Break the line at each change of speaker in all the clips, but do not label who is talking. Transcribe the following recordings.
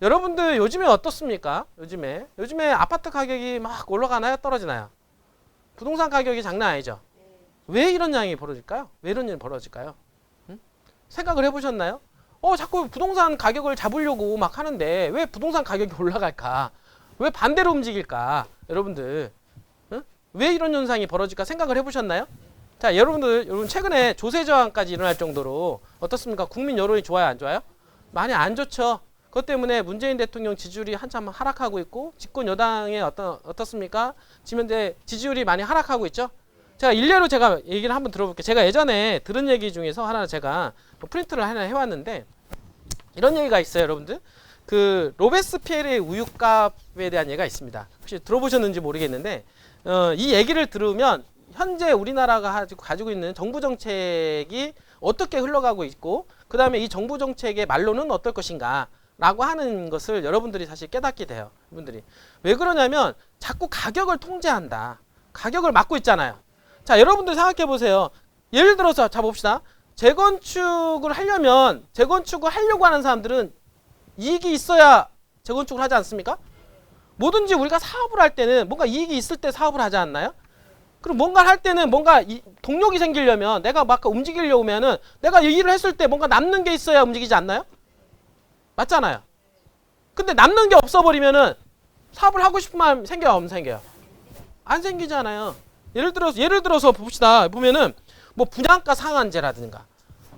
여러분들 요즘에 어떻습니까? 요즘에 아파트 가격이 막 올라가나요? 떨어지나요? 부동산 가격이 장난 아니죠? 왜 이런 양이 벌어질까요? 왜 이런 일이 벌어질까요? 응? 생각을 해보셨나요? 자꾸 부동산 가격을 잡으려고 막 하는데 왜 부동산 가격이 올라갈까? 왜 반대로 움직일까? 여러분들 응? 왜 이런 현상이 벌어질까 생각을 해보셨나요? 자, 여러분 최근에 조세 저항까지 일어날 정도로 어떻습니까? 국민 여론이 좋아요, 안 좋아요? 많이 안 좋죠. 그것 때문에 문재인 대통령 지지율이 한참 하락하고 있고 집권 여당의 어떻습니까? 지면대 지지율이 많이 하락하고 있죠. 제가 일례로 제가 얘기를 한번 들어볼게요. 제가 예전에 들은 얘기 중에서 하나 제가 프린트를 하나 해왔는데 이런 얘기가 있어요, 여러분들. 그 로베스피에르의 우유값에 대한 얘기가 있습니다. 혹시 들어보셨는지 모르겠는데 이 얘기를 들으면 현재 우리나라가 가지고 있는 정부 정책이 어떻게 흘러가고 있고 그 다음에 이 정부 정책의 말로는 어떨 것인가 라고 하는 것을 여러분들이 사실 깨닫게 돼요. 여러분들이 왜 그러냐면 자꾸 가격을 통제한다. 가격을 막고 있잖아요. 자, 여러분들 생각해 보세요. 예를 들어서 자 봅시다. 재건축을 하려고 하는 사람들은 이익이 있어야 재건축을 하지 않습니까? 뭐든지 우리가 사업을 할 때는 뭔가 이익이 있을 때 사업을 하지 않나요? 그럼 뭔가를 할 때는 뭔가 동력이 생기려면 내가 막 움직이려고 하면은 내가 이 일을 했을 때 뭔가 남는 게 있어야 움직이지 않나요? 맞잖아요. 근데 남는 게 없어버리면은 사업을 하고 싶은 마음 생겨요, 안 생겨요? 안 생기잖아요. 예를 들어서 봅시다. 보면은 뭐 분양가 상한제라든가.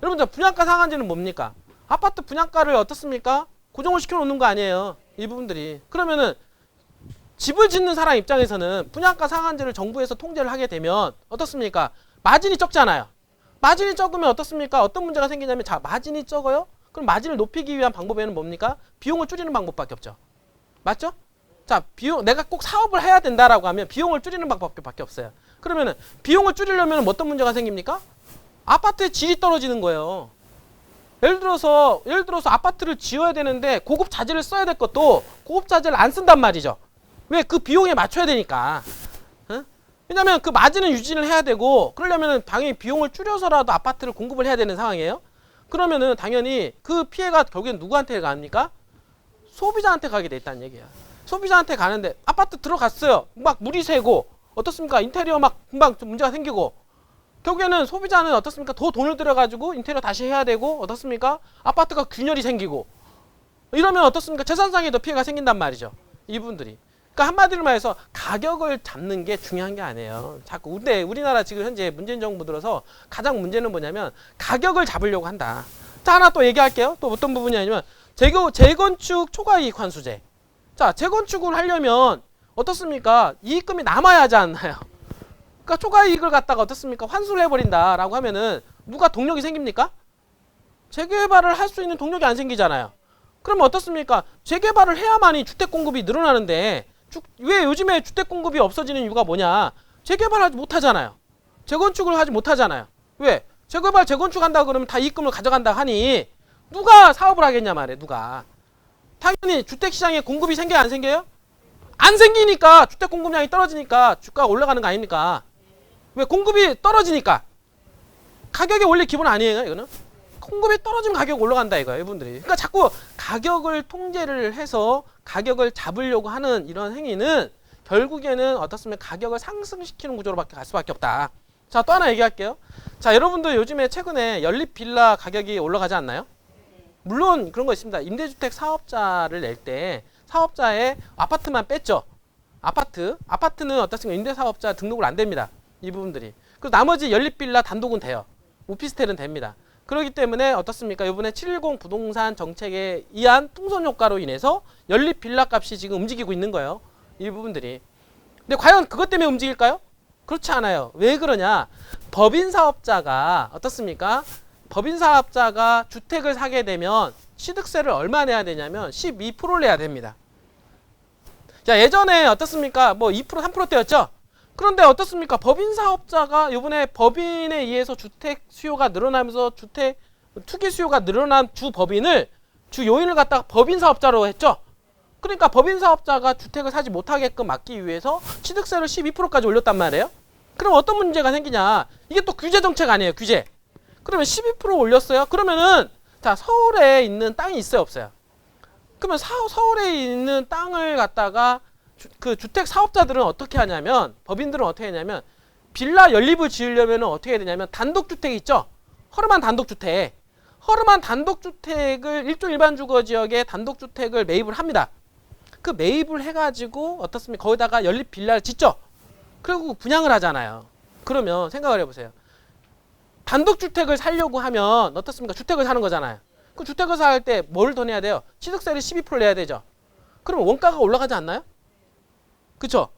여러분들 분양가 상한제는 뭡니까? 아파트 분양가를 어떻습니까? 고정을 시켜놓는 거 아니에요. 이 부분들이. 그러면은 집을 짓는 사람 입장에서는 분양가 상한제를 정부에서 통제를 하게 되면 어떻습니까? 마진이 적잖아요. 마진이 적으면 어떻습니까? 어떤 문제가 생기냐면 자, 마진이 적어요? 그럼 마진을 높이기 위한 방법에는 뭡니까? 비용을 줄이는 방법밖에 없죠. 맞죠? 자, 내가 꼭 사업을 해야 된다라고 하면 비용을 줄이는 방법밖에 없어요. 그러면은 비용을 줄이려면 어떤 문제가 생깁니까? 아파트의 질이 떨어지는 거예요. 예를 들어서 아파트를 지어야 되는데 고급 자재를 써야 될 것도 고급 자재를 안 쓴단 말이죠. 왜? 그 비용에 맞춰야 되니까. 응? 왜냐면 그 마진은 유지를 해야 되고 그러려면 당연히 비용을 줄여서라도 아파트를 공급을 해야 되는 상황이에요. 그러면은 당연히 그 피해가 결국엔 누구한테 갑니까? 소비자한테 가게 돼 있다는 얘기야. 소비자한테 가는데 아파트 들어갔어요. 막 물이 새고 어떻습니까? 인테리어 막 금방 좀 문제가 생기고 결국에는 소비자는 어떻습니까? 더 돈을 들여가지고 인테리어 다시 해야 되고 어떻습니까? 아파트가 균열이 생기고 이러면 어떻습니까? 재산상에 더 피해가 생긴단 말이죠. 이분들이. 그러니까 한마디로 말해서 가격을 잡는 게 중요한 게 아니에요. 자꾸 근데 우리나라 지금 현재 문재인 정부 들어서 가장 문제는 뭐냐면 가격을 잡으려고 한다. 자, 하나 또 얘기할게요. 또 어떤 부분이 아니면 재건축 초과이익 환수제. 자, 재건축을 하려면 어떻습니까? 이익금이 남아야 하지 않나요? 그러니까 초과이익을 갖다가 어떻습니까? 환수를 해버린다라고 하면은 누가 동력이 생깁니까? 재개발을 할 수 있는 동력이 안 생기잖아요. 그러면 어떻습니까? 재개발을 해야만이 주택 공급이 늘어나는데 왜 요즘에 주택 공급이 없어지는 이유가 뭐냐? 재개발하지 못하잖아요. 재건축을 하지 못하잖아요. 왜? 재건축 한다 그러면 다 이익금을 가져간다 하니 누가 사업을 하겠냐 말이에요. 누가. 당연히 주택시장에 공급이 생겨요, 안 생겨요? 안 생기니까 주택 공급량이 떨어지니까 주가가 올라가는 거 아닙니까? 왜? 공급이 떨어지니까. 가격이 원래 기본 아니에요, 이거는? 공급이 떨어지면 가격이 올라간다 이거예요, 이분들이. 그러니까 자꾸 가격을 통제를 해서 가격을 잡으려고 하는 이런 행위는 결국에는 어떻습니까? 가격을 상승시키는 구조로밖에 갈 수밖에 없다. 자, 또 하나 얘기할게요. 자, 여러분들 요즘에 최근에 연립 빌라 가격이 올라가지 않나요? 물론 그런 거 있습니다. 임대주택 사업자를 낼 때 사업자의 아파트만 뺐죠. 아파트는 어떻습니까? 임대사업자 등록을 안 됩니다. 이 부분들이. 그리고 나머지 연립빌라 단독은 돼요. 오피스텔은 됩니다. 그렇기 때문에 어떻습니까? 이번에 710 부동산 정책에 의한 풍선 효과로 인해서 연립 빌라 값이 지금 움직이고 있는 거예요. 이 부분들이. 근데 과연 그것 때문에 움직일까요? 그렇지 않아요. 왜 그러냐? 법인 사업자가 어떻습니까? 법인 사업자가 주택을 사게 되면 취득세를 얼마 내야 되냐면 12%를 내야 됩니다. 자, 예전에 어떻습니까? 뭐 2%, 3%대였죠? 그런데 어떻습니까? 법인 사업자가 이번에 법인에 의해서 주택 수요가 늘어나면서 주택 투기 수요가 늘어난 주 요인을 갖다가 법인 사업자로 했죠. 그러니까 법인 사업자가 주택을 사지 못하게끔 막기 위해서 취득세를 12%까지 올렸단 말이에요. 그럼 어떤 문제가 생기냐? 이게 또 규제 정책 아니에요, 규제. 그러면 12% 올렸어요. 그러면은 자, 서울에 있는 땅이 있어요, 없어요? 그러면 서울에 있는 땅을 갖다가 그 주택 사업자들은 어떻게 하냐면, 법인들은 어떻게 하냐면, 빌라 연립을 지으려면 어떻게 해야 되냐면, 단독주택 있죠? 허름한 단독주택. 허름한 단독주택을 1조 일반 주거지역에 단독주택을 매입을 합니다. 그 매입을 해가지고 어떻습니까? 거기다가 연립 빌라를 짓죠? 그리고 분양을 하잖아요. 그러면 생각을 해보세요. 단독주택을 살려고 하면 어떻습니까? 주택을 사는 거잖아요. 그 주택을 살 때 뭘 더 내야 돼요? 취득세를 12% 내야 되죠. 그러면 원가가 올라가지 않나요? 그쵸?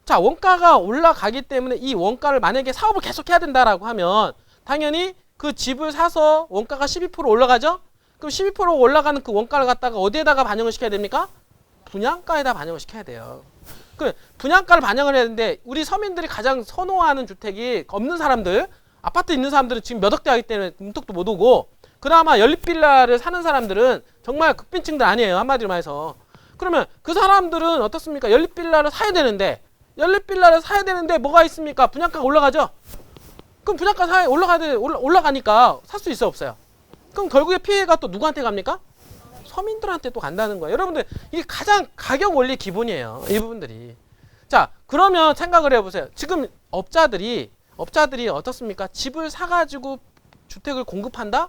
자, 원가가 올라가기 때문에 이 원가를 만약에 사업을 계속 해야 된다라고 하면 당연히 그 집을 사서 원가가 12% 올라가죠? 그럼 12% 올라가는 그 원가를 갖다가 어디에다가 반영을 시켜야 됩니까? 분양가에다 반영을 시켜야 돼요. 그 분양가를 반영을 해야 되는데 우리 서민들이 가장 선호하는 주택이 없는 사람들, 아파트 있는 사람들은 지금 몇 억대 하기 때문에 문턱도 못 오고, 그나마 연립빌라를 사는 사람들은 정말 극빈층들 아니에요. 한마디로 말해서. 그러면 그 사람들은 어떻습니까? 연립빌라를 사야 되는데 뭐가 있습니까? 분양가가 올라가죠? 그럼 분양가 올라가니까 살 수 있어 없어요? 그럼 결국에 피해가 또 누구한테 갑니까? 서민들한테 또 간다는 거예요. 여러분들 이게 가장 가격 원리 기본이에요. 이 부분들이. 자, 그러면 생각을 해보세요. 지금 업자들이 어떻습니까? 집을 사가지고 주택을 공급한다?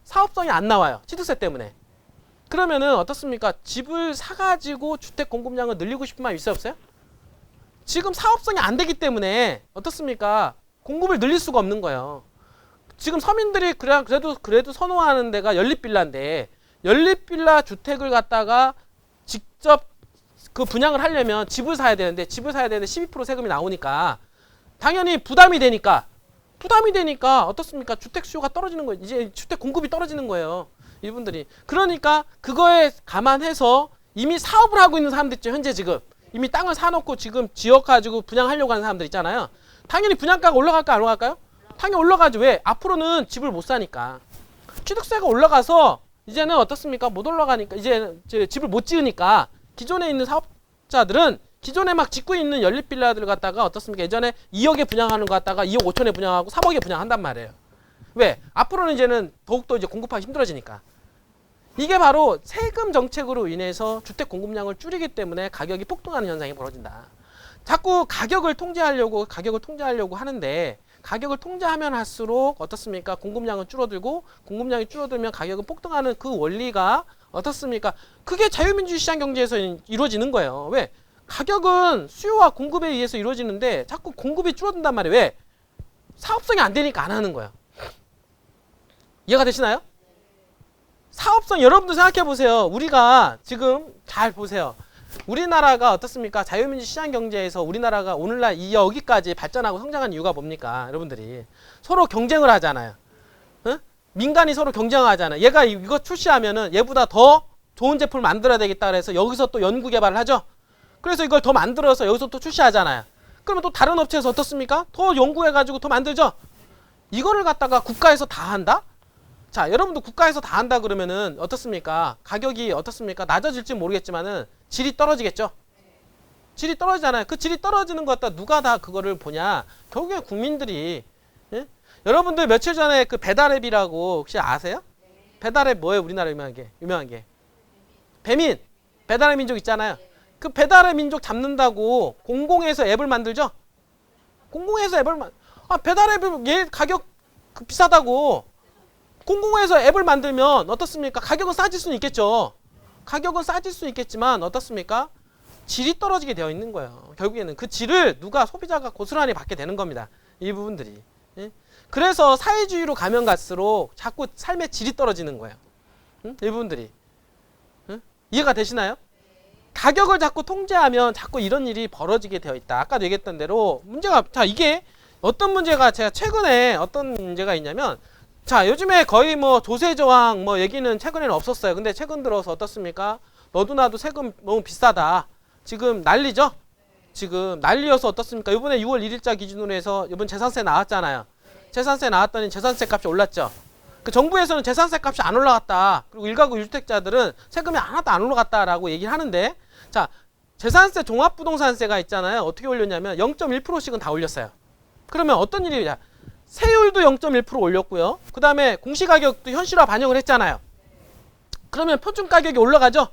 사업성이 안 나와요. 취득세 때문에. 그러면은 어떻습니까? 집을 사가지고 주택 공급량을 늘리고 싶은 마음 있어요 없어요? 지금 사업성이 안 되기 때문에 어떻습니까? 공급을 늘릴 수가 없는 거예요. 지금 서민들이 그래도 선호하는 데가 연립빌라인데, 연립빌라 주택을 갖다가 직접 그 분양을 하려면 집을 사야 되는데 12% 세금이 나오니까 당연히 부담이 되니까 어떻습니까? 주택 수요가 떨어지는 거예요. 이제 주택 공급이 떨어지는 거예요. 이분들이. 그러니까 그거에 감안해서 이미 사업을 하고 있는 사람들 있죠. 현재 지금 이미 땅을 사놓고 지금 지어가지고 분양하려고 하는 사람들 있잖아요. 당연히 분양가가 올라갈까 안 올라갈까요? 당연히 올라가죠. 왜? 앞으로는 집을 못 사니까. 취득세가 올라가서 이제는 어떻습니까? 못 올라가니까, 이제 집을 못 지으니까 기존에 있는 사업자들은 기존에 막 짓고 있는 연립빌라들 갖다가 어떻습니까? 예전에 2억에 분양하는 거 갖다가 2억 5천에 분양하고 3억에 분양한단 말이에요. 왜? 앞으로는 이제는 더욱더 이제 공급하기 힘들어지니까. 이게 바로 세금 정책으로 인해서 주택 공급량을 줄이기 때문에 가격이 폭등하는 현상이 벌어진다. 자꾸 가격을 통제하려고 하는데, 가격을 통제하면 할수록 어떻습니까? 공급량은 줄어들고, 공급량이 줄어들면 가격은 폭등하는 그 원리가 어떻습니까? 그게 자유민주주의 시장 경제에서 이루어지는 거예요. 왜? 가격은 수요와 공급에 의해서 이루어지는데 자꾸 공급이 줄어든단 말이에요. 왜? 사업성이 안 되니까 안 하는 거예요. 이해가 되시나요? 사업성, 여러분도 생각해 보세요. 우리가 지금 잘 보세요. 우리나라가 어떻습니까? 자유민주 시장 경제에서 우리나라가 오늘날 여기까지 발전하고 성장한 이유가 뭡니까? 여러분들이 서로 경쟁을 하잖아요. 응? 민간이 서로 경쟁하잖아요. 얘가 이거 출시하면은 얘보다 더 좋은 제품을 만들어야 되겠다 그래서 여기서 또 연구 개발을 하죠. 그래서 이걸 더 만들어서 여기서 또 출시하잖아요. 그러면 또 다른 업체에서 어떻습니까? 더 연구해가지고 더 만들죠. 이거를 갖다가 국가에서 다 한다? 자, 여러분도 국가에서 다 한다 그러면은 어떻습니까? 가격이 어떻습니까? 낮아질지 모르겠지만은 질이 떨어지겠죠? 질이 떨어지잖아요. 그 질이 떨어지는 것 같다. 누가 다 그거를 보냐? 결국에 국민들이. 예? 여러분들 며칠 전에 그 배달앱이라고 혹시 아세요? 배달앱 뭐예요? 우리나라 유명한 게. 배민. 배달의 민족 있잖아요. 그 배달의 민족 잡는다고 공공에서 앱을 만들죠? 공공에서 앱을 배달앱 얘 가격 비싸다고 공공에서 앱을 만들면 어떻습니까? 가격은 싸질 수는 있겠죠. 가격은 싸질 수 있겠지만 어떻습니까? 질이 떨어지게 되어 있는 거예요. 결국에는 그 질을 누가 소비자가 고스란히 받게 되는 겁니다. 이 부분들이. 예? 그래서 사회주의로 가면 갈수록 자꾸 삶의 질이 떨어지는 거예요. 이 부분들이. 이해가 되시나요? 가격을 자꾸 통제하면 자꾸 이런 일이 벌어지게 되어 있다. 아까도 얘기했던 대로 문제가, 자, 이게 어떤 문제가, 제가 최근에 어떤 문제가 있냐면, 자, 요즘에 거의 뭐 조세 저항 뭐 얘기는 최근에는 없었어요. 근데 최근 들어서 어떻습니까? 너도 나도 세금 너무 비싸다. 지금 난리죠? 지금 난리여서 어떻습니까? 이번에 6월 1일자 기준으로 해서 이번 재산세 나왔잖아요. 재산세 나왔더니 재산세 값이 올랐죠. 그 정부에서는 재산세 값이 안 올라갔다. 그리고 1가구 1주택자들은 세금이 하나도 안 올라갔다라고 얘기를 하는데, 자, 재산세 종합부동산세가 있잖아요. 어떻게 올렸냐면 0.1%씩은 다 올렸어요. 그러면 어떤 일이냐? 세율도 0.1% 올렸고요. 그 다음에 공시가격도 현실화 반영을 했잖아요. 그러면 표준가격이 올라가죠.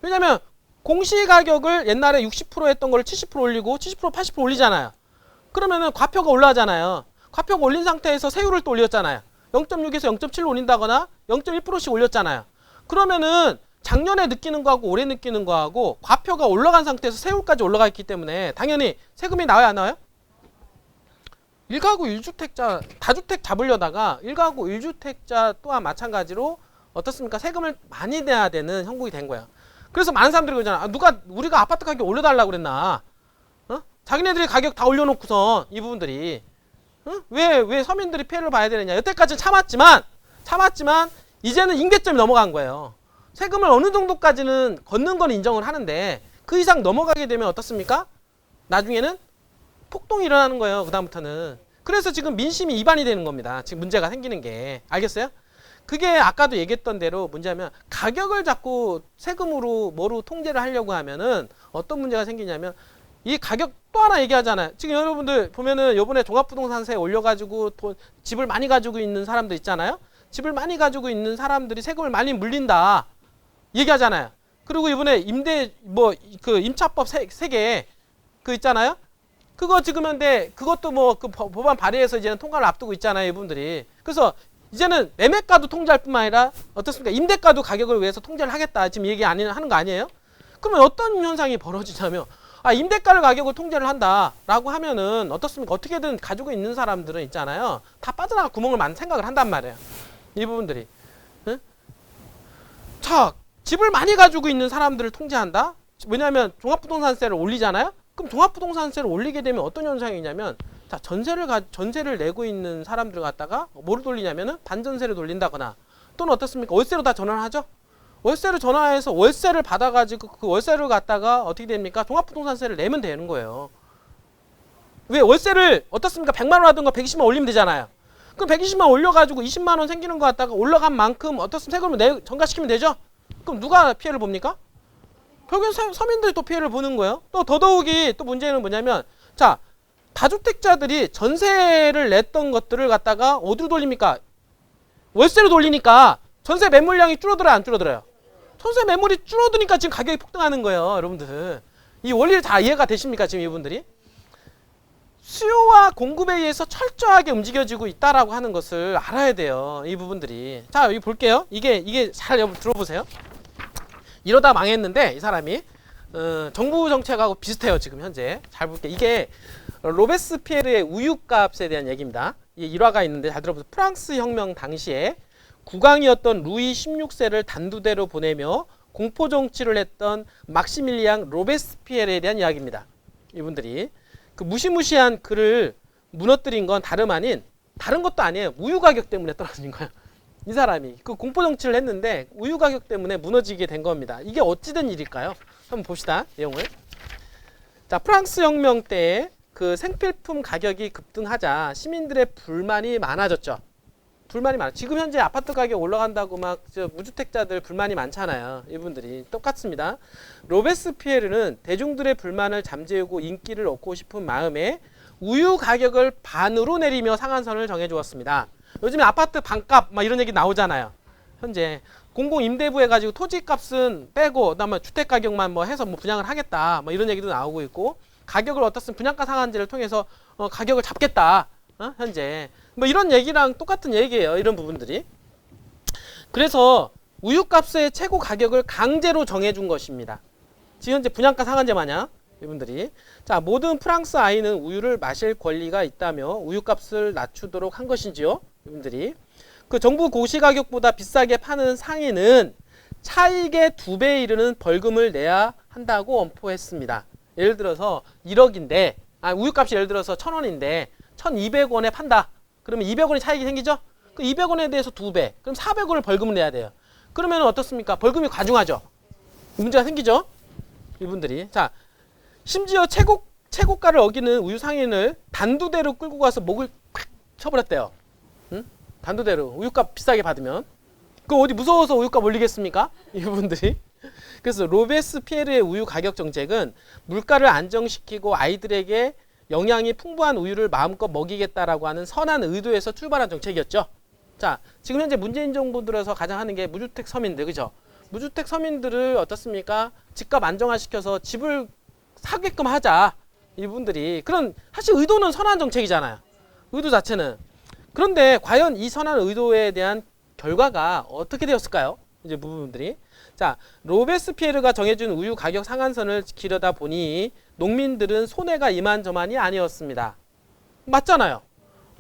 왜냐면 공시가격을 옛날에 60% 했던 걸 70% 올리고 70% 80% 올리잖아요. 그러면은 과표가 올라가잖아요. 과표가 올린 상태에서 세율을 또 올렸잖아요. 0.6에서 0.7로 올린다거나 0.1%씩 올렸잖아요. 그러면은 작년에 느끼는 거하고 올해 느끼는 거하고 과표가 올라간 상태에서 세율까지 올라가 있기 때문에 당연히 세금이 나와요, 안 나와요? 1가구 1주택자, 다주택 잡으려다가 1가구 1주택자 또한 마찬가지로 어떻습니까? 세금을 많이 내야 되는 형국이 된 거예요. 그래서 많은 사람들이 그러잖아. 우리가 아파트 가격 올려달라고 그랬나? 어? 자기네들이 가격 다 올려놓고선 이 부분들이 왜 서민들이 피해를 봐야 되느냐. 여태까지는 참았지만 이제는 임계점이 넘어간 거예요. 세금을 어느 정도까지는 걷는 건 인정을 하는데 그 이상 넘어가게 되면 어떻습니까? 나중에는 폭동이 일어나는 거예요. 그다음부터는. 그래서 지금 민심이 이반이 되는 겁니다. 지금 문제가 생기는 게. 알겠어요? 그게 아까도 얘기했던 대로 문제하면 가격을 자꾸 세금으로 뭐로 통제를 하려고 하면은 어떤 문제가 생기냐면 이 가격 또 하나 얘기하잖아요. 지금 여러분들 보면은 요번에 종합부동산세 올려가지고 집을 많이 가지고 있는 사람들 있잖아요. 집을 많이 가지고 있는 사람들이 세금을 많이 물린다 얘기하잖아요. 그리고 이번에 임차법 세개 그 있잖아요. 그거 지금 현대 그것도 그 법안 발의해서 이제는 통과를 앞두고 있잖아요, 이분들이. 그래서 이제는 매매가도 통제할 뿐만 아니라 어떻습니까? 임대가도 가격을 위해서 통제를 하겠다. 지금 얘기 하는 거 아니에요? 그러면 어떤 현상이 벌어지냐면 임대가를 가격을 통제를 한다라고 하면은 어떻습니까? 어떻게든 가지고 있는 사람들은 있잖아요. 다 빠져나갈 구멍을 많이 생각을 한단 말이에요. 이 부분들이. 응? 자, 집을 많이 가지고 있는 사람들을 통제한다? 왜냐하면 종합부동산세를 올리잖아요? 그럼 종합부동산세를 올리게 되면 어떤 현상이 있냐면 자, 전세를 내고 있는 사람들 갖다가 뭐로 돌리냐면은 반전세를 돌린다거나 또는 어떻습니까? 월세로 다 전환을 하죠? 월세를 전환해서 월세를 받아가지고 그 월세를 갖다가 어떻게 됩니까? 종합부동산세를 내면 되는 거예요. 왜? 월세를 어떻습니까? 100만 원 하던 거 120만 원 올리면 되잖아요. 그럼 120만 올려가지고 20만 원 생기는 거 갖다가 올라간 만큼 어떻습니까? 세금을 전가시키면 되죠? 그럼 누가 피해를 봅니까? 결국엔 서민들이 또 피해를 보는 거예요. 또 더더욱이 또 문제는 뭐냐면 자, 다주택자들이 전세를 냈던 것들을 갖다가 어디로 돌립니까? 월세로 돌리니까 전세 매물량이 줄어들어요, 안 줄어들어요? 전세 매물이 줄어드니까 지금 가격이 폭등하는 거예요, 여러분들. 이 원리를 다 이해가 되십니까, 지금 이분들이? 수요와 공급에 의해서 철저하게 움직여지고 있다라고 하는 것을 알아야 돼요, 이 부분들이. 자, 여기 볼게요. 이게 잘 들어보세요. 이러다 망했는데 이 사람이 정부 정책하고 비슷해요, 지금 현재. 잘 볼게요. 이게 로베스피에르의 우유값에 대한 얘기입니다. 이 일화가 있는데 잘 들어보세요. 프랑스 혁명 당시에 국왕이었던 루이 16세를 단두대로 보내며 공포 정치를 했던 막시밀리앙 로베스피에르에 대한 이야기입니다. 이분들이 그 무시무시한 그를 무너뜨린 건 다른 것도 아니에요. 우유 가격 때문에 떨어진 거예요. 이 사람이 그 공포 정치를 했는데 우유 가격 때문에 무너지게 된 겁니다. 이게 어찌된 일일까요? 한번 봅시다, 내용을. 자, 프랑스 혁명 때 그 생필품 가격이 급등하자 시민들의 불만이 많아졌죠. 지금 현재 아파트 가격 올라간다고 막 무주택자들 불만이 많잖아요. 이분들이 똑같습니다. 로베스피에르는 대중들의 불만을 잠재우고 인기를 얻고 싶은 마음에 우유 가격을 반으로 내리며 상한선을 정해주었습니다. 요즘에 아파트 반값 막 이런 얘기 나오잖아요. 현재 공공임대부 해가지고 토지값은 빼고 그다음에 주택 가격만 뭐 해서 뭐 분양을 하겠다 뭐 이런 얘기도 나오고 있고 가격을 어떻든 분양가 상한제를 통해서 가격을 잡겠다. 현재 뭐 이런 얘기랑 똑같은 얘기예요. 이런 부분들이. 그래서 우유값의 최고 가격을 강제로 정해준 것입니다. 지금 현재 분양가 상한제 마냥 이분들이. 자, 모든 프랑스 아이는 우유를 마실 권리가 있다며 우유값을 낮추도록 한 것인지요. 이분들이. 그 정부 고시가격보다 비싸게 파는 상인은 차익의 2배에 이르는 벌금을 내야 한다고 엄포했습니다. 예를 들어서 1억인데 우유값이 예를 들어서 1,000원인데 1,200원에 판다. 그러면 200원이 차익이 생기죠? 그 200원에 대해서 2배. 그럼 400원을 벌금을 내야 돼요. 그러면 어떻습니까? 벌금이 과중하죠. 문제가 생기죠? 이분들이. 자, 심지어 최고가를 어기는 우유 상인을 단두대로 끌고 가서 목을 콱 쳐버렸대요. 응? 단두대로. 우유값 비싸게 받으면. 그 어디 무서워서 우유값 올리겠습니까? 이분들이. 그래서 로베스피에르의 우유 가격 정책은 물가를 안정시키고 아이들에게 영양이 풍부한 우유를 마음껏 먹이겠다라고 하는 선한 의도에서 출발한 정책이었죠. 자, 지금 현재 문재인 정부 들어서 가장 하는 게 무주택 서민들, 그죠? 무주택 서민들을 어떻습니까? 집값 안정화시켜서 집을 사게끔 하자. 이분들이 그런 사실 의도는 선한 정책이잖아요. 의도 자체는. 그런데 과연 이 선한 의도에 대한 결과가 어떻게 되었을까요? 이제 부분들이. 자, 로베스피에르가 정해준 우유 가격 상한선을 지키려다 보니 농민들은 손해가 이만저만이 아니었습니다. 맞잖아요.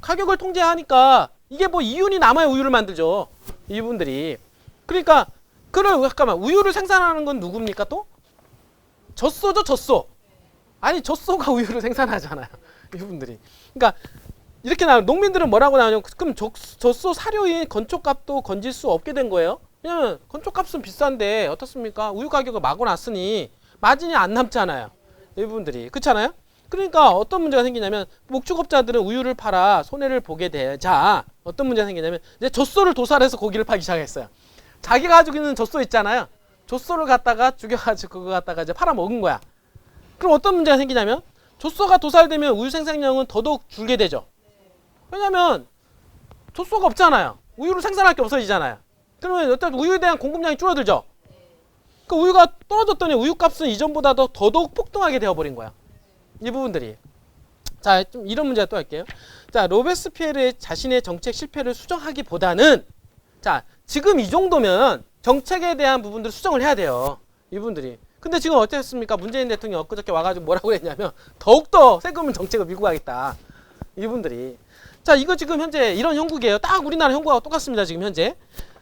가격을 통제하니까 이게 뭐 이윤이 남아야 우유를 만들죠. 이분들이. 그러니까 잠깐만, 우유를 생산하는 건 누굽니까 또? 젖소죠, 젖소. 아니, 젖소가 우유를 생산하잖아요. 이분들이. 그러니까 이렇게 나오면 농민들은 뭐라고 나오냐면, 그럼 젖소 사료인 건초값도 건질 수 없게 된 거예요. 왜냐면 건초값은 비싼데 어떻습니까? 우유 가격을 막아놨으니 마진이 안 남잖아요. 이분들이. 그렇잖아요? 그러니까 어떤 문제가 생기냐면, 목축업자들은 우유를 팔아 손해를 보게 되자 어떤 문제가 생기냐면, 이제 젖소를 도살해서 고기를 팔기 시작했어요. 자기가 가지고 있는 젖소 있잖아요. 젖소를 갖다가 죽여가지고 그거 갖다가 이제 팔아먹은 거야. 그럼 어떤 문제가 생기냐면, 젖소가 도살되면 우유 생산량은 더더욱 줄게 되죠. 왜냐면 젖소가 없잖아요. 우유를 생산할 게 없어지잖아요. 그러면 어차피 우유에 대한 공급량이 줄어들죠. 그 우유가 떨어졌더니 우유값은 이전보다도 더더욱 폭등하게 되어버린 거야. 이 부분들이. 자, 좀 이런 문제가 또 할게요. 자, 로베스피에르의 자신의 정책 실패를 수정하기보다는, 자, 지금 이 정도면 정책에 대한 부분들을 수정을 해야 돼요. 이분들이. 근데 지금 어땠습니까? 문재인 대통령이 엊그저께 와가지고 뭐라고 했냐면, 더욱더 세금은 정책을 밀고 가겠다. 이분들이. 자, 이거 지금 현재 이런 형국이에요. 딱 우리나라 형국하고 똑같습니다. 지금 현재.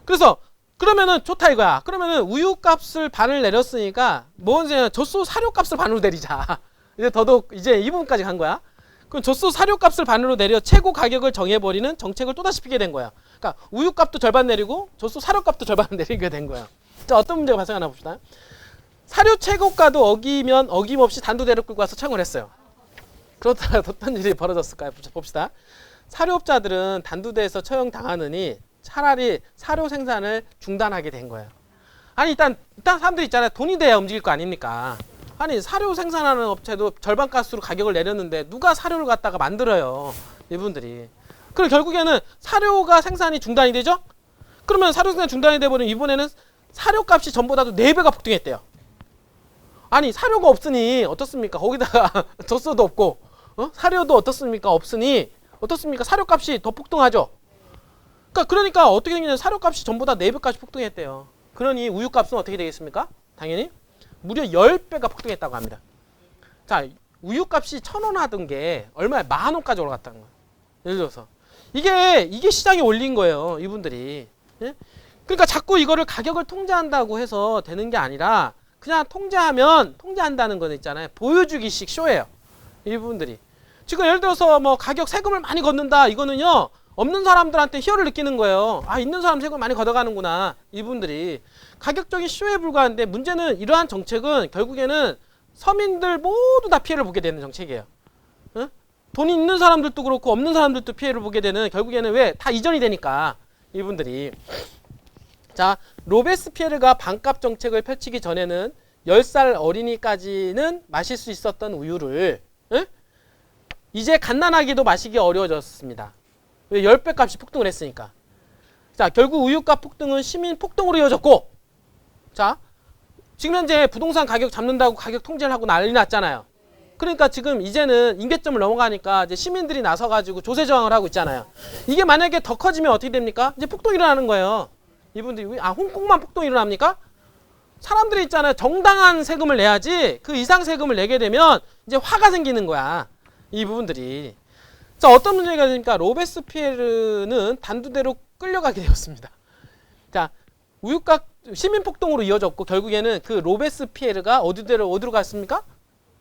그래서 그러면은 좋다 이거야. 그러면은 우유값을 반을 내렸으니까 뭐냐, 젖소 사료값을 반으로 내리자. 이제 더더욱 이제 이 부분까지 간 거야. 그럼 젖소 사료값을 반으로 내려 최고 가격을 정해버리는 정책을 또다시 피게 된 거야. 그러니까 우유값도 절반 내리고 젖소 사료값도 절반 내리게 된 거야. 자, 어떤 문제가 발생하나 봅시다. 사료 최고가도 어기면 어김없이 단두대로 끌고 와서 처형을 했어요. 그렇다면 어떤 일이 벌어졌을까요? 봅시다. 사료업자들은 단두대에서 처형당하느니 차라리 사료 생산을 중단하게 된 거예요. 아니, 일단 사람들 있잖아요. 돈이 돼야 움직일 거 아닙니까? 아니, 사료 생산하는 업체도 절반 값으로 가격을 내렸는데 누가 사료를 갖다가 만들어요? 이분들이. 그럼 결국에는 사료가 생산이 중단이 되죠? 그러면 사료 생산 중단이 돼버리면 이번에는 사료값이 전보다도 4배가 폭등했대요. 아니, 사료가 없으니 어떻습니까? 거기다가 젖소도 없고 사료도 어떻습니까? 없으니 어떻습니까? 사료값이 더 폭등하죠. 그러니까 어떻게 생기냐면 사료값이 전보다 4배까지 폭등했대요. 그러니 우유값은 어떻게 되겠습니까? 당연히 무려 10배가 폭등했다고 합니다. 자, 우유값이 1,000원 하던 게 얼마에 10,000원까지 올라갔다는 거예요. 예를 들어서 이게 시장에 올린 거예요. 이분들이. 예? 그러니까 자꾸 이거를 가격을 통제한다고 해서 되는 게 아니라, 그냥 통제한다는 건 있잖아요. 보여주기식 쇼예요. 이 부분들이. 지금 예를 들어서 뭐 가격 세금을 많이 걷는다. 이거는요, 없는 사람들한테 희열을 느끼는 거예요. 아, 있는 사람 세금 많이 걷어가는구나. 이분들이. 가격적인 쇼에 불과한데, 문제는 이러한 정책은 결국에는 서민들 모두 다 피해를 보게 되는 정책이에요. 응? 돈이 있는 사람들도 그렇고 없는 사람들도 피해를 보게 되는, 결국에는 왜? 다 이전이 되니까. 이분들이. 자, 로베스피에르가 반값 정책을 펼치기 전에는 10살 어린이까지는 마실 수 있었던 우유를 이제 갓난아기도 마시기 어려워졌습니다. 왜? 10배 값이 폭등을 했으니까. 자, 결국 우유값 폭등은 시민 폭동으로 이어졌고, 자, 지금 현재 부동산 가격 잡는다고 가격 통제를 하고 난리 났잖아요. 그러니까 지금 이제는 임계점을 넘어가니까 이제 시민들이 나서가지고 조세 저항을 하고 있잖아요. 이게 만약에 더 커지면 어떻게 됩니까? 이제 폭동이 일어나는 거예요. 이분들이. 홍콩만 폭동이 일어납니까? 사람들이 있잖아요. 정당한 세금을 내야지 그 이상 세금을 내게 되면 이제 화가 생기는 거야. 이 부분들이. 자, 어떤 문제가 되니까 로베스피에르는 단두대로 끌려가게 되었습니다. 자, 우유값 시민 폭동으로 이어졌고, 결국에는 그 로베스피에르가 어디로 갔습니까?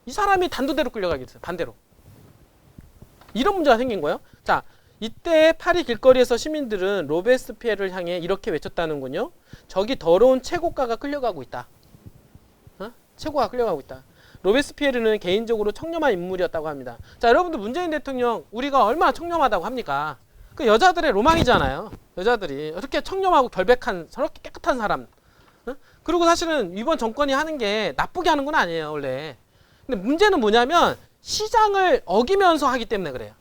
이 사람이 단두대로 끌려가게 됐어요. 반대로. 이런 문제가 생긴 거예요. 자, 이때 파리 길거리에서 시민들은 로베스피에르를 향해 이렇게 외쳤다는군요. 저기 더러운 최고가가 끌려가고 있다. 최고가 끌려가고 있다. 로베스피에르는 개인적으로 청렴한 인물이었다고 합니다. 자, 여러분들, 문재인 대통령 우리가 얼마나 청렴하다고 합니까? 그 여자들의 로망이잖아요. 여자들이 이렇게 청렴하고 결백한, 저렇게 깨끗한 사람. 그리고 사실은 이번 정권이 하는 게 나쁘게 하는 건 아니에요, 원래. 근데 문제는 뭐냐면 시장을 어기면서 하기 때문에 그래요.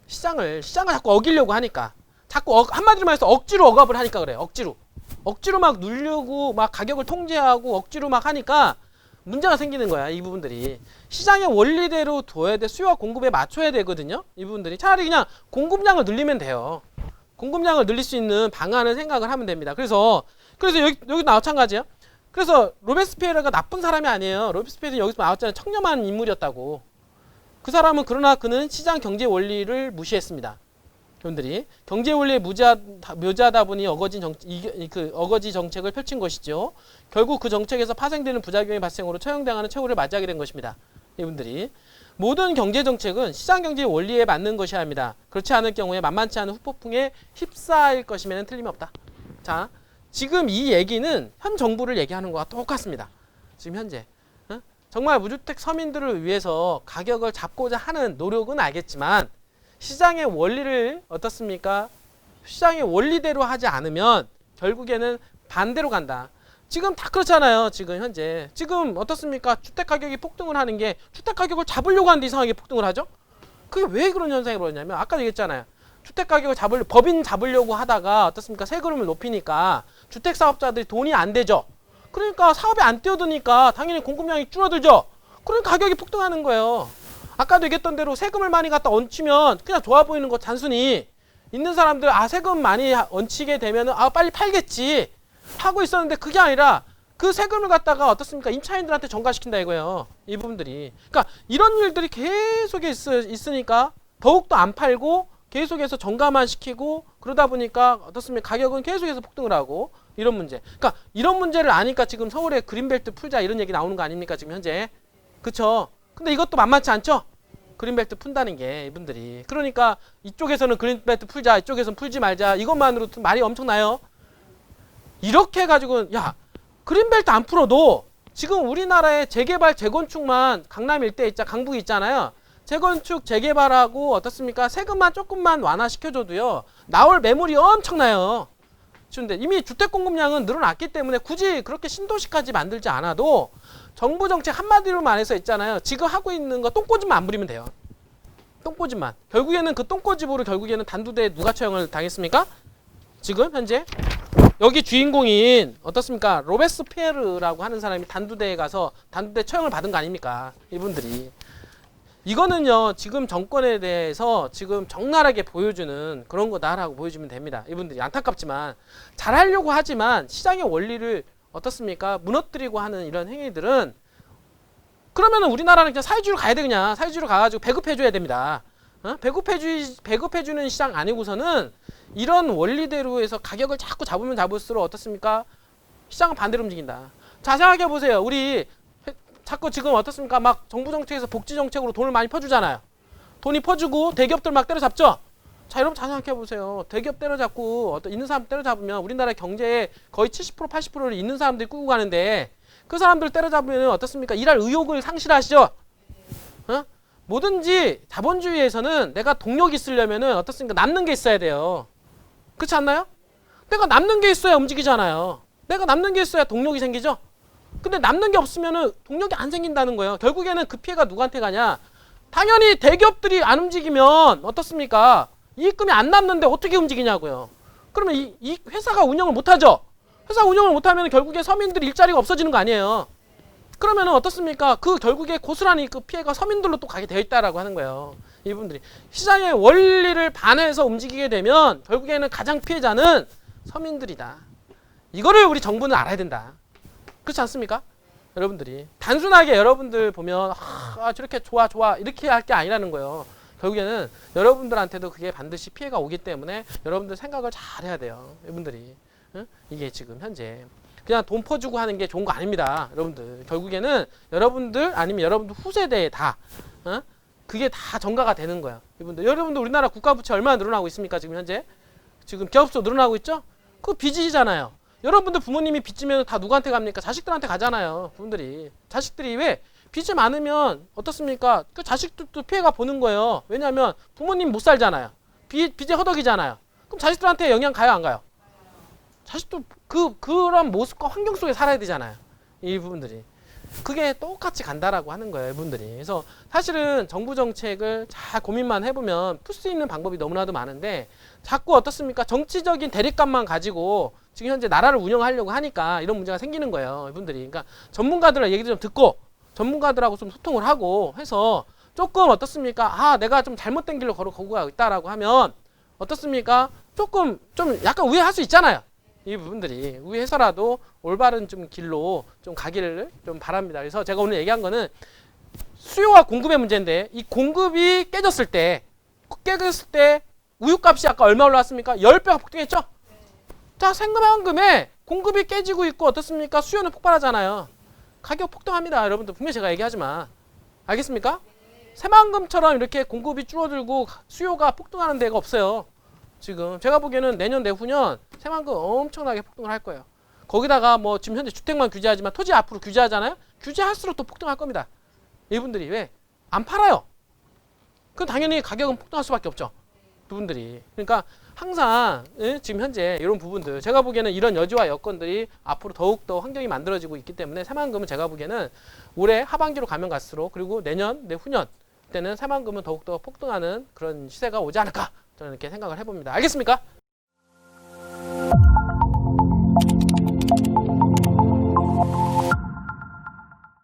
시장을 자꾸 어기려고 하니까, 자꾸 한마디로 말해서 억지로 억압을 하니까 그래요. 억지로. 억지로 막 누르고 막 가격을 통제하고 억지로 막 하니까 문제가 생기는 거야. 이 부분들이 시장의 원리대로 둬야 돼. 수요와 공급에 맞춰야 되거든요. 이 부분들이 차라리 그냥 공급량을 늘리면 돼요. 공급량을 늘릴 수 있는 방안을 생각을 하면 됩니다. 그래서 여기 마찬가지예요. 그래서 로베스피에르가 나쁜 사람이 아니에요. 로베스피에르는 여기서 나왔잖아요. 청렴한 인물이었다고. 그 사람은 그러나 그는 시장 경제 원리를 무시했습니다. 여러분들이 경제 원리에 묘지하다 보니 어거지 정책을 펼친 것이죠. 결국 그 정책에서 파생되는 부작용의 발생으로 처형당하는 최후를 맞이하게 된 것입니다. 이분들이 모든 경제 정책은 시장 경제 원리에 맞는 것이어야 합니다. 그렇지 않을 경우에 만만치 않은 후폭풍에 휩싸일 것임에는 틀림없다. 자, 지금 이 얘기는 현 정부를 얘기하는 것과 똑같습니다. 지금 현재 정말 무주택 서민들을 위해서 가격을 잡고자 하는 노력은 알겠지만 시장의 원리를 어떻습니까? 시장의 원리대로 하지 않으면 결국에는 반대로 간다. 지금 다 그렇잖아요. 지금 현재. 지금 어떻습니까? 주택 가격이 폭등을 하는 게 주택 가격을 잡으려고 하는데 이상하게 폭등을 하죠? 그게 왜 그런 현상이 벌어졌냐면 아까 얘기했잖아요. 주택 가격을 법인 잡으려고 하다가 어떻습니까? 세금을 높이니까 주택 사업자들이 돈이 안 되죠. 그러니까 사업이 안 뛰어드니까 당연히 공급량이 줄어들죠. 그러니까 가격이 폭등하는 거예요. 아까도 얘기했던 대로 세금을 많이 갖다 얹히면 그냥 좋아 보이는 거 단순히 있는 사람들 세금 많이 얹히게 되면 빨리 팔겠지 하고 있었는데 그게 아니라 그 세금을 갖다가 어떻습니까? 임차인들한테 전가시킨다 이거예요. 이 부분들이. 그러니까 이런 일들이 계속 있으니까 더욱더 안 팔고 계속해서 전가만 시키고 그러다 보니까 어떻습니까? 가격은 계속해서 폭등을 하고 이런 문제. 그러니까 이런 문제를 아니까 지금 서울에 그린벨트 풀자 이런 얘기 나오는 거 아닙니까? 지금 현재. 그쵸? 근데 이것도 만만치 않죠? 그린벨트 푼다는 게 이분들이. 그러니까 이쪽에서는 그린벨트 풀자 이쪽에서는 풀지 말자 이것만으로도 말이 엄청나요. 이렇게 해가지고 그린벨트 안 풀어도 지금 우리나라의 재개발 재건축만 강남 일대 강북 있잖아요. 재건축 재개발하고 어떻습니까? 세금만 조금만 완화시켜줘도요 나올 매물이 엄청나요. 근데 이미 주택 공급량은 늘어났기 때문에 굳이 그렇게 신도시까지 만들지 않아도 정부 정책 한마디로 말해서 있잖아요. 지금 하고 있는 거 똥꼬집만 안 부리면 돼요. 똥꼬집만. 결국에는 그 똥꼬집으로 결국에는 단두대에 누가 처형을 당했습니까? 지금 현재 여기 주인공인 어떻습니까? 로베스피에르라고 하는 사람이 단두대에 가서 단두대 처형을 받은 거 아닙니까? 이분들이. 이거는요 지금 정권에 대해서 지금 적나라하게 보여주는 그런 거다라고 보여주면 됩니다. 이분들이 안타깝지만 잘하려고 하지만 시장의 원리를 어떻습니까? 무너뜨리고 하는 이런 행위들은 그러면은 우리나라는 그냥 사회주의로 가야 돼. 그냥 사회주의로 가가지고 배급해줘야 됩니다. 배급해주는 시장 아니고서는 이런 원리대로 해서 가격을 자꾸 잡으면 잡을수록 어떻습니까? 시장은 반대로 움직인다. 자 생각해 보세요. 우리 자꾸 지금 어떻습니까? 막 정부 정책에서 복지 정책으로 돈을 많이 퍼주잖아요. 돈이 퍼주고 대기업들 막 때려잡죠? 자 여러분 잘 생각해 보세요. 대기업 때려잡고 있는 사람 때려잡으면 우리나라 경제의 거의 70% 80%를 있는 사람들이 끌고 가는데 그 사람들 때려잡으면 어떻습니까? 일할 의욕을 상실하시죠? 뭐든지 자본주의에서는 내가 동력이 있으려면은 어떻습니까? 남는 게 있어야 돼요. 그렇지 않나요? 내가 남는 게 있어야 움직이잖아요. 내가 남는 게 있어야 동력이 생기죠? 근데 남는 게 없으면은 동력이 안 생긴다는 거예요. 결국에는 그 피해가 누구한테 가냐? 당연히 대기업들이 안 움직이면 어떻습니까? 이익금이 안 남는데 어떻게 움직이냐고요. 그러면 이 회사가 운영을 못하죠? 회사 운영을 못하면 결국에 서민들 일자리가 없어지는 거 아니에요. 그러면 어떻습니까? 그 결국에 고스란히 그 피해가 서민들로 또 가게 되어 있다라고 하는 거예요. 이분들이 시장의 원리를 반해서 움직이게 되면 결국에는 가장 피해자는 서민들이다. 이거를 우리 정부는 알아야 된다. 그렇지 않습니까? 여러분들이 단순하게 여러분들 보면 저렇게 좋아 이렇게 할 게 아니라는 거예요. 결국에는 여러분들한테도 그게 반드시 피해가 오기 때문에 여러분들 생각을 잘 해야 돼요. 이분들이 이게 지금 현재 그냥 돈 퍼주고 하는 게 좋은 거 아닙니다. 여러분들 결국에는 여러분들 아니면 여러분들 후세대에 다 그게 다 전가가 되는 거야. 이분들 여러분들 우리나라 국가부채 얼마나 늘어나고 있습니까? 지금 현재 지금 기업수 늘어나고 있죠? 그 빚이잖아요. 여러분들 부모님이 빚지면 다 누구한테 갑니까? 자식들한테 가잖아요. 분들이 자식들이 왜 빚이 많으면 어떻습니까? 그 자식들도 피해가 보는 거예요. 왜냐하면 부모님 못 살잖아요. 빚에 허덕이잖아요. 그럼 자식들한테 영향 가요 안 가요? 자식도 그런 모습과 환경 속에 살아야 되잖아요. 이 부분들이. 그게 똑같이 간다라고 하는 거예요, 이분들이. 그래서 사실은 정부 정책을 잘 고민만 해보면 풀 수 있는 방법이 너무나도 많은데 자꾸 어떻습니까? 정치적인 대립감만 가지고 지금 현재 나라를 운영하려고 하니까 이런 문제가 생기는 거예요, 이분들이. 그러니까 전문가들 얘기도 좀 듣고 전문가들하고 좀 소통을 하고 해서 조금 어떻습니까? 아, 내가 좀 잘못된 길로 걸어가고 있다라고 하면 어떻습니까? 조금 좀 약간 우회할 수 있잖아요. 이 부분들이 우회해서라도 올바른 좀 길로 좀 가기를 좀 바랍니다. 그래서 제가 오늘 얘기한 거는 수요와 공급의 문제인데 이 공급이 깨졌을 때 우유값이 아까 얼마 올라왔습니까? 10배가 폭등했죠? 자, 생금에 공급이 깨지고 있고 어떻습니까? 수요는 폭발하잖아요. 가격 폭등합니다. 여러분들 분명히 제가 얘기하지만 알겠습니까? 새만금처럼 이렇게 공급이 줄어들고 수요가 폭등하는 데가 없어요. 지금 제가 보기에는 내년 내후년 새만금 엄청나게 폭등을 할 거예요. 거기다가 뭐 지금 현재 주택만 규제하지만 토지 앞으로 규제하잖아요. 규제할수록 또 폭등할 겁니다. 이분들이 왜? 안 팔아요. 그럼 당연히 가격은 폭등할 수밖에 없죠. 그분들이. 그러니까 항상 지금 현재 이런 부분들 제가 보기에는 이런 여지와 여건들이 앞으로 더욱더 환경이 만들어지고 있기 때문에 새만금은 제가 보기에는 올해 하반기로 가면 갈수록 그리고 내년 내후년 때는 새만금은 더욱더 폭등하는 그런 시세가 오지 않을까 저는 이렇게 생각을 해봅니다. 알겠습니까?